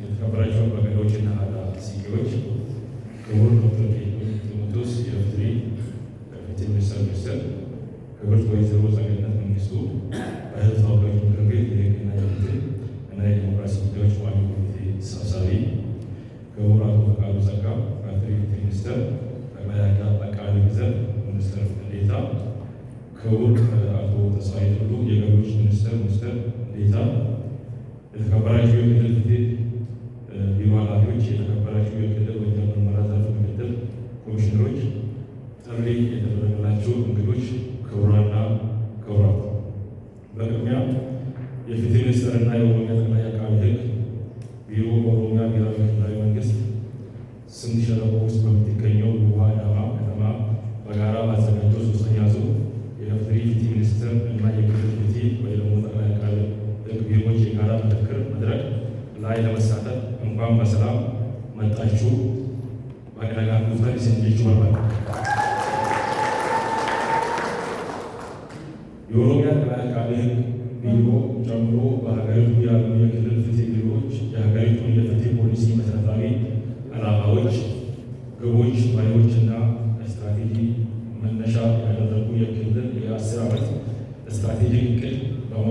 የተከበራቸው አባገዳዎችና ሲዎች፣ ክቡር ዶክተር ጢሞቴዎስ የፍትሪ ፍትህ ሚኒስትር፣ ክብርት ወይዘሮ ጸገነት መንግስቱ በሕዝብ ተወካዮች ምክር ቤት የሕግና የፍትህ እና የዲሞክራሲ ጉዳዮች ቋሚ ኮሚቴ ሰብሳቢ፣ ክቡር አቶ ፈቃዱ ጸጋ በፍትሪ ፍትህ ሚኒስቴር ጠቅላይ አቃቤ ሕግ ሚኒስትር ዴኤታ፣ ክቡር አቶ ተስፋዬ ቱሉ የገቢዎች ሚኒስቴር ዴኤታ፣ የተከበራችሁ የክልል ፍትህ ቢሮ ኃላፊዎች፣ የተከበራችሁ የክልል ወንጀል ምርመራ ዘርፍ ምክትል ኮሚሽነሮች፣ ጥሪ የተደረገላችሁ እንግዶች፣ ክቡራንና ክቡራት፣ በቅድሚያ የፍትህ ሚኒስቴርና የኦሮሚያ ጠቅላይ አቃቤ ሕግ ቢሮ በኦሮሚያ ብሔራዊ ክልላዊ መንግስት ስምጥ ሸለቆ ውስጥ በምትገኘው ውሃ ዳማ ከተማ በጋራ ባዘጋጀው ሶስተኛ ዙር የፍትህ ሚኒስቴር እና የክልል ፍትህ ወይ ደግሞ ጠቅላይ አቃቤ ሕግ ቢሮዎች የጋራ ምክክር መድረክ ላይ ለመሳተፍ እንኳን በሰላም መጣችሁ። በቀዳጋ ጉፈን ሲንጅቹ ባባል የኦሮሚያ ጠቅላይ አቃቤ ሕግ ቢሮ ጨምሮ በሀገሪቱ ያሉ የክልል ፍትህ ቢሮዎች የሀገሪቱን የፍትህ ፖሊሲ መሰረታዊ ዓላማዎች፣ ግቦች፣ መሪዎችና ስትራቴጂ መነሻ ያደረጉ የክልል የ10 ዓመት ስትራቴጂክ እቅድ